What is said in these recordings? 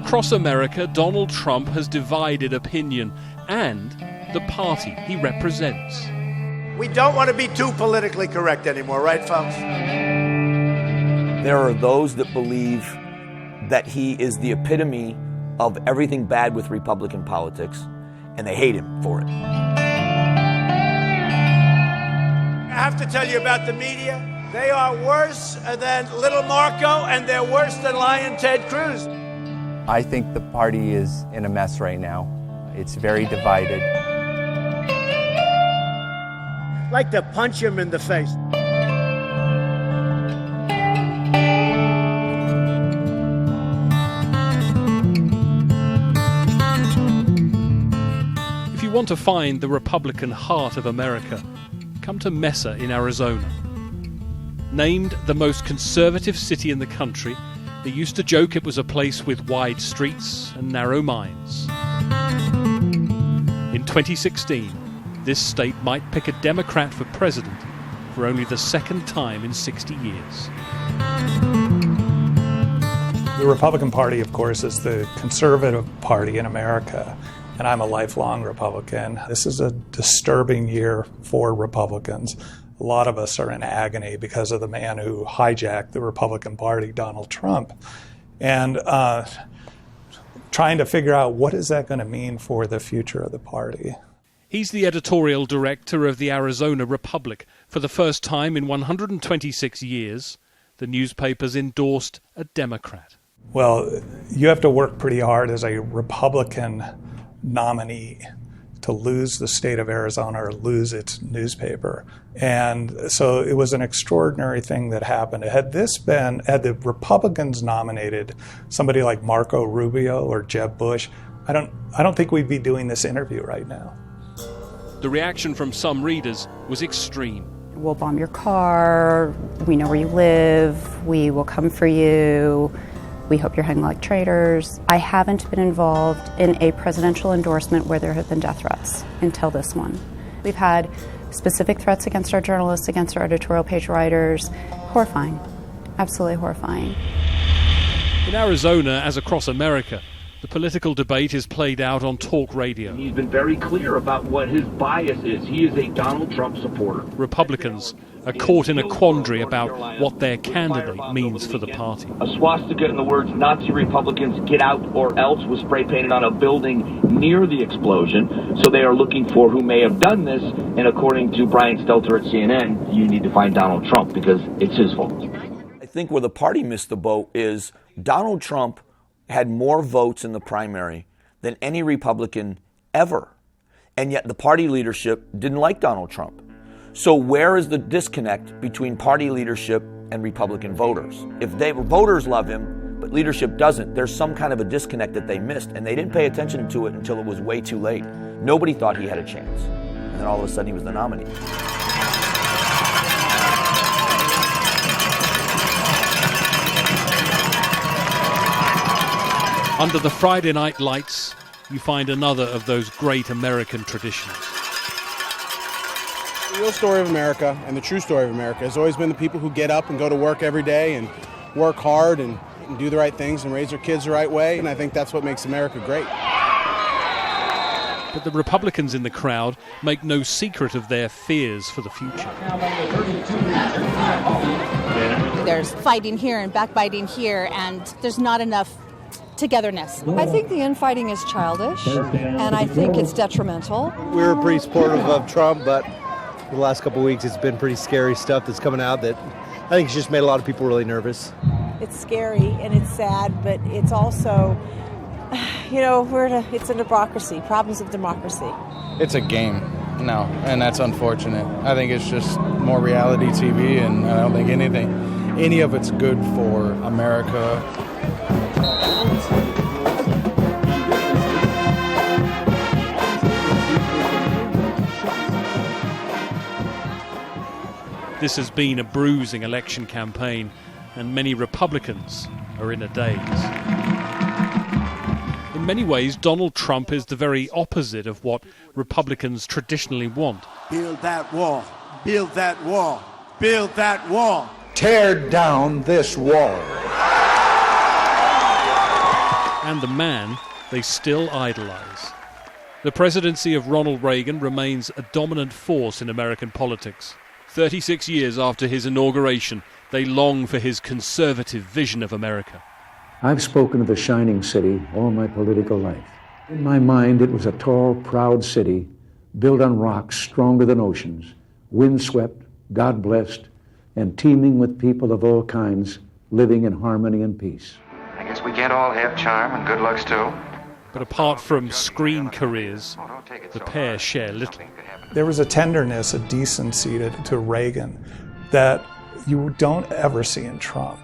Across America, Donald Trump has divided opinion and the party he represents. We don't want to be too politically correct anymore, right, folks? There are those that believe that he is the epitome of everything bad with Republican politics, and they hate him for it. I have to tell you about the media. They are worse than Little Marco, and they're worse than Lion Ted Cruz. I think the party is in a mess right now. It's very divided. I'd like to punch him in the face. If you want to find the Republican heart of America, come to Mesa in Arizona. Named the most conservative city in the country, they used to joke it was a place with wide streets and narrow minds. In 2016, this state might pick a Democrat for president for only the second time in 60 years. The Republican Party, of course, is the conservative party in America, and I'm a lifelong Republican. This is a disturbing year for Republicans. A lot of us are in agony because of the man who hijacked the Republican Party, Donald Trump, and trying to figure out what is that going to mean for the future of the party. He's the editorial director of the Arizona Republic. For the first time in 126 years, the newspaper's endorsed a Democrat. Well, you have to work pretty hard as a Republican nominee to lose the state of Arizona or lose its newspaper. And so it was an extraordinary thing that happened. Had the Republicans nominated somebody like Marco Rubio or Jeb Bush, I don't think we'd be doing this interview right now. The reaction from some readers was extreme. We'll bomb your car, we know where you live, we will come for you, we hope you're hung like traitors. I haven't been involved in a presidential endorsement where there have been death threats until this one. We've had specific threats against our journalists, against our editorial page writers. Horrifying, absolutely horrifying. In Arizona, as across America, the political debate is played out on talk radio. He's been very clear about what his bias is. He is a Donald Trump supporter. Republicans are caught in a quandary about what their candidate means for the party. A swastika in the words Nazi Republicans get out or else was spray painted on a building near the explosion. So they are looking for who may have done this. And according to Brian Stelter at CNN, you need to find Donald Trump because it's his fault. I think where the party missed the boat is Donald Trump had more votes in the primary than any Republican ever. And yet the party leadership didn't like Donald Trump. So where is the disconnect between party leadership and Republican voters? If voters love him, but leadership doesn't, there's some kind of a disconnect that they missed, and they didn't pay attention to it until it was way too late. Nobody thought he had a chance. And then all of a sudden he was the nominee. Under the Friday night lights, you find another of those great American traditions. The real story of America and the true story of America has always been the people who get up and go to work every day and work hard and do the right things and raise their kids the right way, and I think that's what makes America great. But the Republicans in the crowd make no secret of their fears for the future. There's fighting here and backbiting here, and there's not enough togetherness. I think the infighting is childish, and I think it's detrimental. We're pretty supportive of Trump, but the last couple of weeks it's been pretty scary stuff that's coming out that I think it's just made a lot of people really nervous. It's scary and it's sad, but it's also, it's a democracy, problems of democracy. It's a game, no, and that's unfortunate. I think it's just more reality TV, and I don't think any of it's good for America. This has been a bruising election campaign, and many Republicans are in a daze. In many ways, Donald Trump is the very opposite of what Republicans traditionally want. Build that wall. Build that wall. Build that wall. Tear down this wall. and the man they still idolize. The presidency of Ronald Reagan remains a dominant force in American politics. 36 years after his inauguration, they long for his conservative vision of America. I've spoken of the shining city all my political life. In my mind, it was a tall, proud city built on rocks stronger than oceans, windswept, God-blessed, and teeming with people of all kinds living in harmony and peace. I guess we can't all have charm and good looks, too. But apart from screen careers, the pair share little. There was a tenderness, a decency to Reagan that you don't ever see in Trump.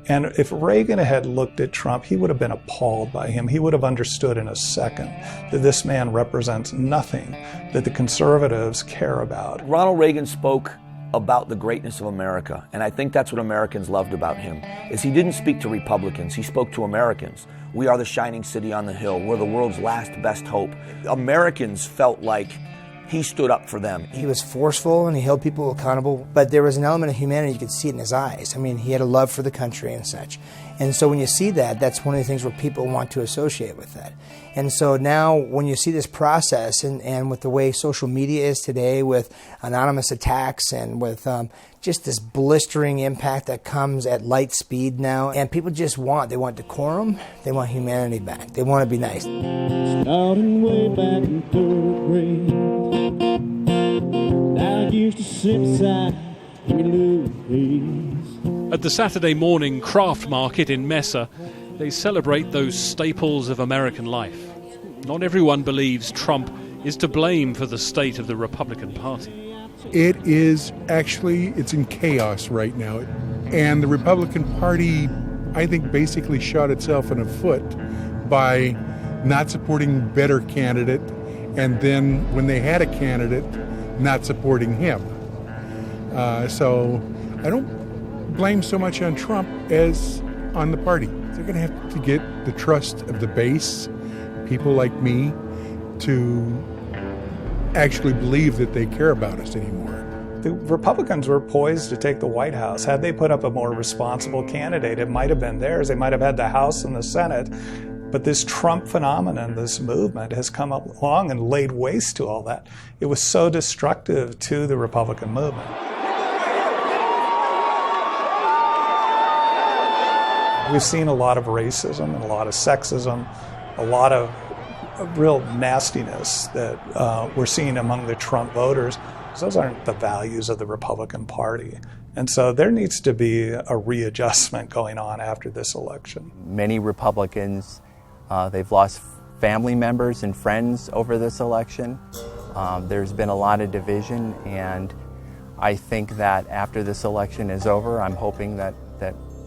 And if Reagan had looked at Trump, he would have been appalled by him. He would have understood in a second that this man represents nothing that the conservatives care about. Ronald Reagan spoke about the greatness of America, and I think that's what Americans loved about him, is he didn't speak to Republicans, he spoke to Americans. We are the shining city on the hill. We're the world's last best hope. Americans felt like he stood up for them. He was forceful and he held people accountable, but there was an element of humanity, you could see it in his eyes. I mean, he had a love for the country and such. And so when you see that, that's one of the things where people want to associate with that. And so now when you see this process and with the way social media is today, with anonymous attacks and with just this blistering impact that comes at light speed now, and people just they want decorum, they want humanity back, they want to be nice. Starting way back in third grade, I used to sit beside Louise. At the Saturday morning craft market in Mesa, they celebrate those staples of American life. Not everyone believes Trump is to blame for the state of the Republican Party. It is actually, it's in chaos right now. And the Republican Party, I think, basically shot itself in the foot by not supporting a better candidate, and then when they had a candidate, not supporting him. So I don't blame so much on Trump as on the party. They're going to have to get the trust of the base, people like me, to actually believe that they care about us anymore. The Republicans were poised to take the White House. Had they put up a more responsible candidate, it might have been theirs. They might have had the House and the Senate. But this Trump phenomenon, this movement, has come along and laid waste to all that. It was so destructive to the Republican movement. We've seen a lot of racism and a lot of sexism, a lot of real nastiness that we're seeing among the Trump voters. Those aren't the values of the Republican Party. And so there needs to be a readjustment going on after this election. Many Republicans, they've lost family members and friends over this election. There's been a lot of division, and I think that after this election is over, I'm hoping that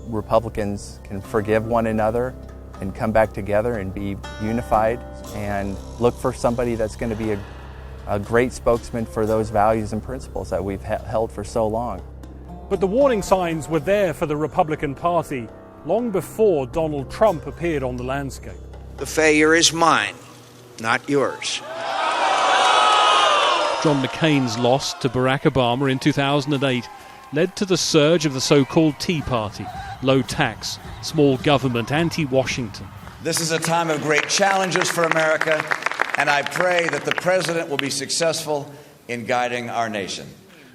Republicans can forgive one another and come back together and be unified and look for somebody that's going to be a great spokesman for those values and principles that we've held for so long. But the warning signs were there for the Republican Party long before Donald Trump appeared on the landscape. The failure is mine, not yours. John McCain's loss to Barack Obama in 2008 led to the surge of the so-called Tea Party, low tax, small government, anti-Washington. This is a time of great challenges for America, and I pray that the president will be successful in guiding our nation.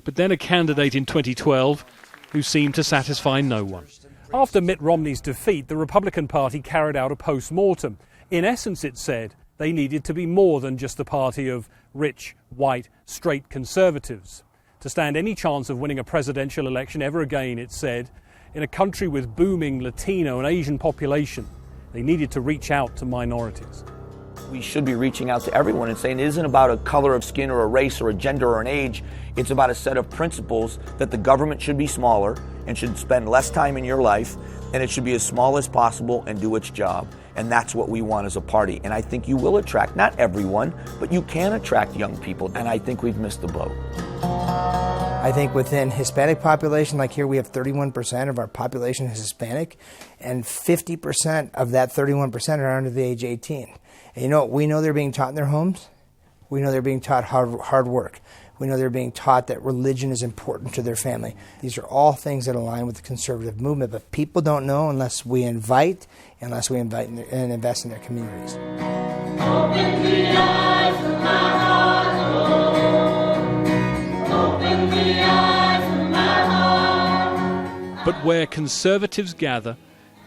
But then a candidate in 2012 who seemed to satisfy no one. After Mitt Romney's defeat, the Republican Party carried out a post-mortem. In essence, it said they needed to be more than just a party of rich, white, straight conservatives. To stand any chance of winning a presidential election ever again, it said, in a country with booming Latino and Asian population, they needed to reach out to minorities. We should be reaching out to everyone and saying it isn't about a color of skin or a race or a gender or an age. It's about a set of principles that the government should be smaller and should spend less time in your life, and it should be as small as possible and do its job. And that's what we want as a party. And I think you will attract, not everyone, but you can attract young people. And I think we've missed the boat. I think within Hispanic population, like here we have 31% of our population is Hispanic, and 50% of that 31% are under the age 18. And you know what we know they're being taught in their homes? We know they're being taught hard work. We know they're being taught that religion is important to their family. These are all things that align with the conservative movement, but people don't know unless we invite and invest in their communities. Open the eyes of my heart, Lord. Open the eyes of my heart. But where conservatives gather,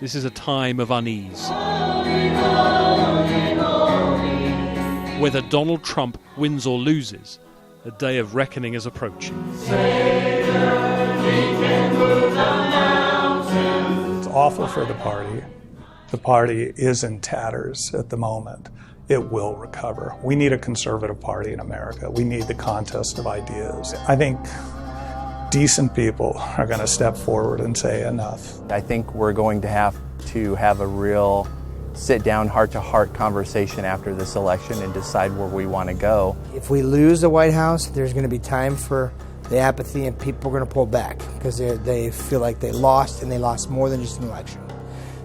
this is a time of unease. Holy, holy, holy. Whether Donald Trump wins or loses, a day of reckoning is approaching. Savior, he can move the mountains. It's awful for the party. The party is in tatters at the moment. It will recover. We need a conservative party in America. We need the contest of ideas. I think decent people are going to step forward and say enough. I think we're going to have a real sit-down, heart-to-heart conversation after this election and decide where we want to go. If we lose the White House, there's going to be time for the apathy, and people are going to pull back because they feel like they lost, and they lost more than just an election.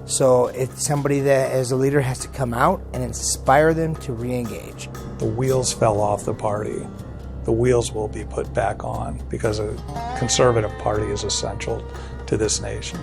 So it's somebody that, as a leader, has to come out and inspire them to re-engage. The wheels fell off the party. The wheels will be put back on because a conservative party is essential to this nation.